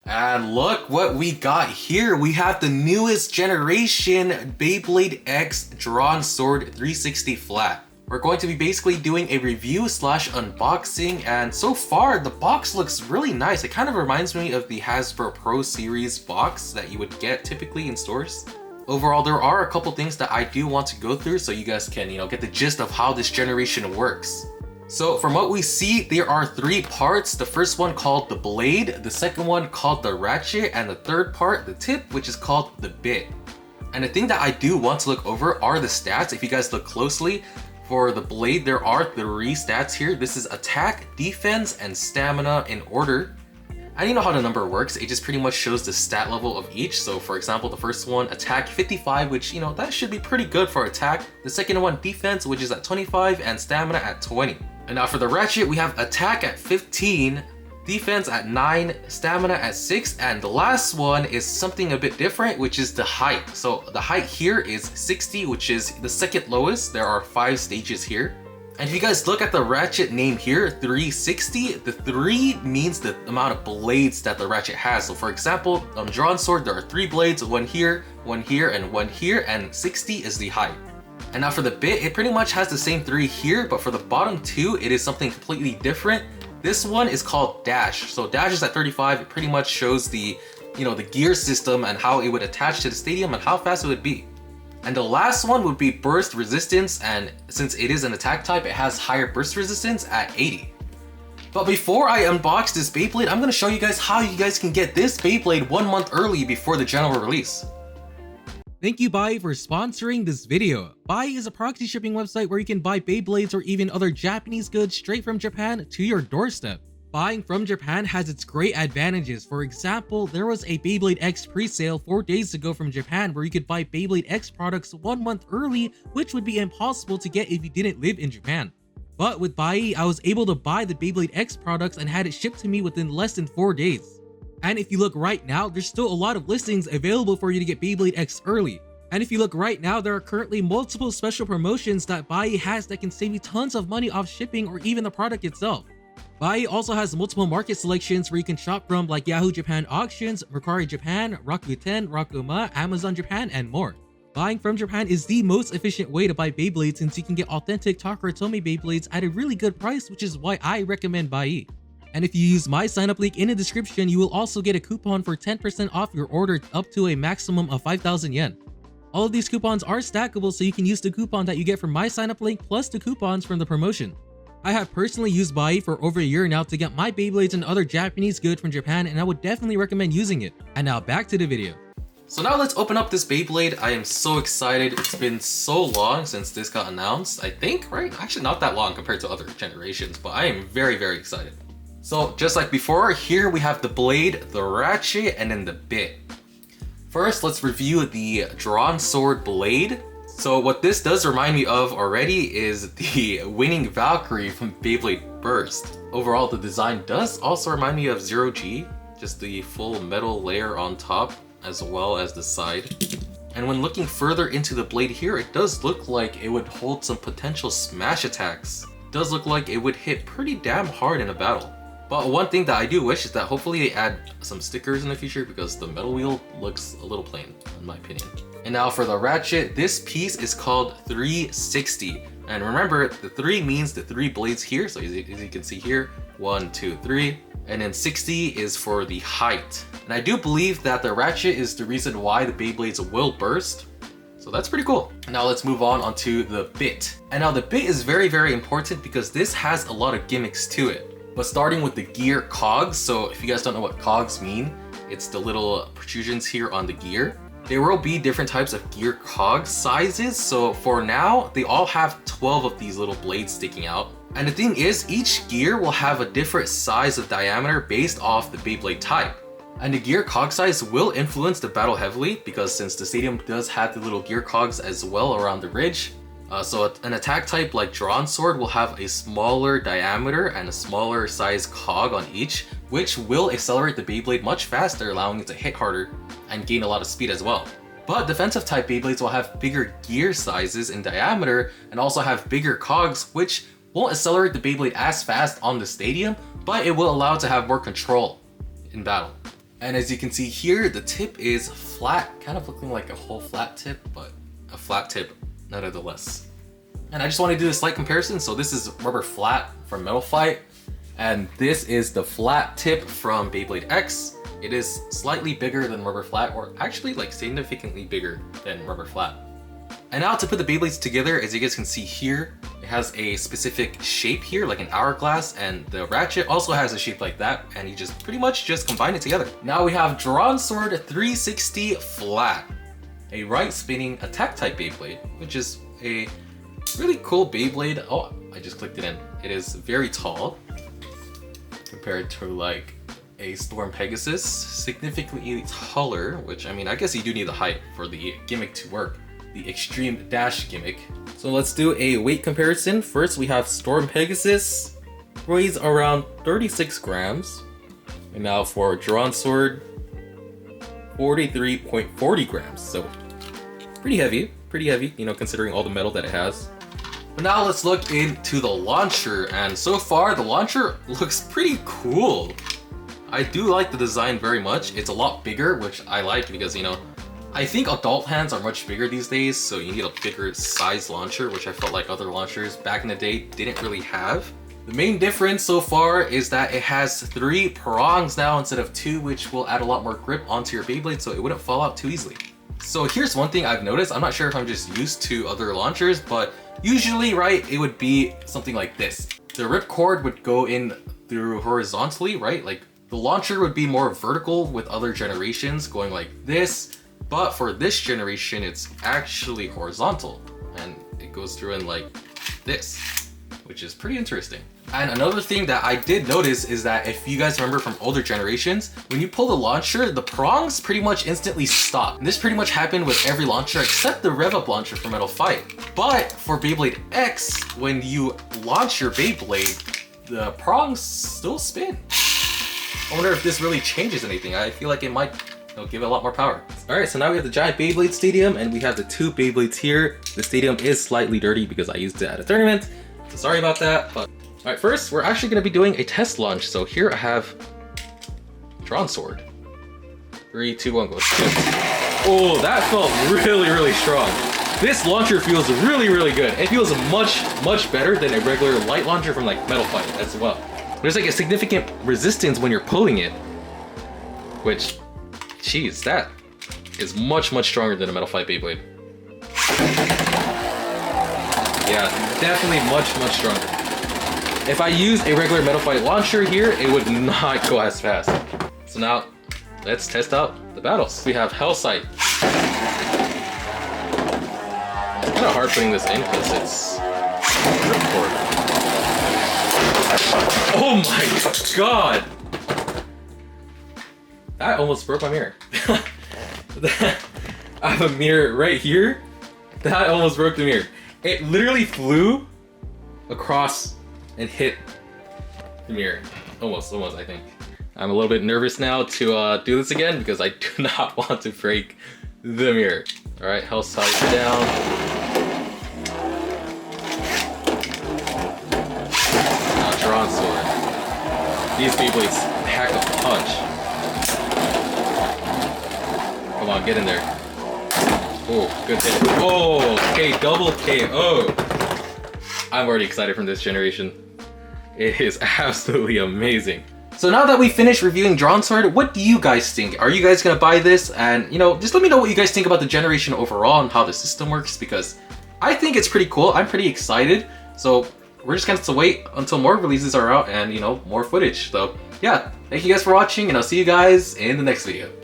And look what we got here. We have the newest generation Beyblade X Dransword 360 flat. We're going to be basically doing a review slash unboxing, and so far the box looks really nice. It kind of reminds me of the Hasbro Pro Series box that you would get typically in stores. Overall, there are a couple things that I do want to go through so you guys can, get the gist of how this generation works. So from what we see, there are 3 parts. The first one called the blade, the second one called the ratchet, and the third part, the tip, which is called the bit. And the thing that I do want to look over are the stats. If you guys look closely, for the blade, there are 3 stats here. This is attack, defense, and stamina in order. And you know how the number works. It just pretty much shows the stat level of each. So for example, the first one, attack 55, which, that should be pretty good for attack. The second one, defense, which is at 25, and stamina at 20. And now for the ratchet, we have attack at 15, defense at 9, stamina at 6, and the last one is something a bit different, which is the height. So the height here is 60, which is the second lowest. There are 5 stages here. And if you guys look at the ratchet name here, 360, the 3 means the amount of blades that the ratchet has. So for example, on Dransword, there are 3 blades, one here, and one here, and 60 is the height. And now for the bit, it pretty much has the same 3 here, but for the bottom 2, it is something completely different. This one is called dash. So dash is at 35. It pretty much shows the, the gear system and how it would attach to the stadium and how fast it would be. And the last one would be burst resistance, and since it is an attack type, it has higher burst resistance at 80. But before I unbox this Beyblade, I'm going to show you guys how you guys can get this Beyblade 1 month early before the general release. Thank you, Bai, for sponsoring this video. Bai is a proxy shipping website where you can buy Beyblades or even other Japanese goods straight from Japan to your doorstep. Buying from Japan has its great advantages. For example, there was a Beyblade X pre-sale 4 days ago from Japan where you could buy Beyblade X products 1 month early, which would be impossible to get if you didn't live in Japan. But with Bai, I was able to buy the Beyblade X products and had it shipped to me within less than 4 days. And if you look right now, there's still a lot of listings available for you to get Beyblade X early. And if you look right now, there are currently multiple special promotions that Bai has that can save you tons of money off shipping or even the product itself. Bai also has multiple market selections where you can shop from, like Yahoo Japan Auctions, Mercari Japan, Rakuten, Rakuma, Amazon Japan, and more. Buying from Japan is the most efficient way to buy Beyblades since you can get authentic Takara Tomy Beyblades at a really good price, which is why I recommend Bai. And if you use my sign up link in the description, you will also get a coupon for 10% off your order up to a maximum of 5,000 yen. All of these coupons are stackable, so you can use the coupon that you get from my sign up link plus the coupons from the promotion. I have personally used Bai for over a year now to get my Beyblades and other Japanese goods from Japan, and I would definitely recommend using it. And now back to the video. So now let's open up this Beyblade. I am so excited. It's been so long since this got announced, I think, right? Actually not that long compared to other generations, but I am very, very excited. So just like before, here we have the blade, the ratchet, and then the bit. First, let's review the Dransword blade. So what this does remind me of already is the winning Valkyrie from Beyblade Burst. Overall, the design does also remind me of Zero G, just the full metal layer on top as well as the side. And when looking further into the blade here, it does look like it would hold some potential smash attacks. It does look like it would hit pretty damn hard in a battle. But one thing that I do wish is that hopefully they add some stickers in the future because the metal wheel looks a little plain, in my opinion. And now for the ratchet, this piece is called 360. And remember, the 3 means the 3 blades here. So as you can see here, 1, 2, 3. And then 60 is for the height. And I do believe that the ratchet is the reason why the Beyblades will burst. So that's pretty cool. Now let's move on onto the bit. And now the bit is very, very important because this has a lot of gimmicks to it. But starting with the gear cogs, so if you guys don't know what cogs mean, it's the little protrusions here on the gear. There will be different types of gear cog sizes, so for now, they all have 12 of these little blades sticking out. And the thing is, each gear will have a different size of diameter based off the Beyblade type. And the gear cog size will influence the battle heavily, because since the stadium does have the little gear cogs as well around the ridge, so an attack type like Dransword will have a smaller diameter and a smaller size cog on each, which will accelerate the Beyblade much faster, allowing it to hit harder and gain a lot of speed as well. But defensive type Beyblades will have bigger gear sizes in diameter and also have bigger cogs, which won't accelerate the Beyblade as fast on the stadium, but it will allow it to have more control in battle. And as you can see here, the tip is flat, kind of looking like a whole flat tip, but a flat tip nevertheless. And I just want to do a slight comparison. So this is rubber flat from Metal Fight, and this is the flat tip from Beyblade X. It is slightly bigger than rubber flat, or actually like significantly bigger than rubber flat. And now to put the Beyblades together, as you guys can see here, it has a specific shape here, like an hourglass, and the ratchet also has a shape like that, and you just pretty much just combine it together. Now we have Dransword 360 flat, a right spinning attack type Beyblade, which is a really cool Beyblade. Oh, I just clicked it in. It is very tall compared to like a Storm Pegasus, significantly taller, which I mean, I guess you do need the height for the gimmick to work. The extreme dash gimmick. So let's do a weight comparison. First we have Storm Pegasus, weighs around 36 grams. And now for Dransword, 43.40 grams. So pretty heavy, you know, considering all the metal that it has. But now let's look into the launcher, and so far the launcher looks pretty cool. I do like the design very much. It's a lot bigger, which I like because, you know, I think adult hands are much bigger these days, so you need a bigger size launcher, which I felt like other launchers back in the day didn't really have. The main difference so far is that it has 3 prongs now instead of 2, which will add a lot more grip onto your Beyblade so it wouldn't fall out too easily. So here's one thing I've noticed. I'm not sure if I'm just used to other launchers, but usually, right, it would be something like this. The ripcord would go in through horizontally, right? Like the launcher would be more vertical with other generations going like this. But for this generation, it's actually horizontal, and it goes through in like this, which is pretty interesting. And another thing that I did notice is that if you guys remember from older generations, when you pull the launcher, the prongs pretty much instantly stop. And this pretty much happened with every launcher except the Rev Up launcher for Metal Fight. But for Beyblade X, when you launch your Beyblade, the prongs still spin. I wonder if this really changes anything. I feel like it might give it a lot more power. Alright, so now we have the giant Beyblade stadium, and we have the 2 Beyblades here. The stadium is slightly dirty because I used it at a tournament, so sorry about that. But alright, first we're actually going to be doing a test launch. So here I have Dransword. 3, 2, 1, go. Oh, that felt really strong. This launcher feels really good. It feels much better than a regular light launcher from like Metal Fight as well. There's like a significant resistance when you're pulling it, which, jeez, that is much stronger than a Metal Fight Beyblade. Yeah, definitely much stronger. If I used a regular Metal Fight launcher here, it would not go as fast. So now, let's test out the battles. We have Hell Sight. It's kind of hard putting this in because it's ripcord. Oh my god! That almost broke my mirror. I have a mirror right here. That almost broke the mirror. It literally flew across and hit the mirror. Almost, I think. I'm a little bit nervous now to do this again because I do not want to break the mirror. Alright, Hell Sight down. Now Dransword. These Beyblades pack a punch. Come on, get in there. Oh, good hit. Oh, okay, double KO. I'm already excited from this generation. It is absolutely amazing. So now that we finished reviewing Dransword, what do you guys think? Are you guys gonna buy this? And, you know, just let me know what you guys think about the generation overall and how the system works, because I think it's pretty cool. I'm pretty excited. So we're just gonna have to wait until more releases are out and, you know, more footage. So yeah, thank you guys for watching, and I'll see you guys in the next video.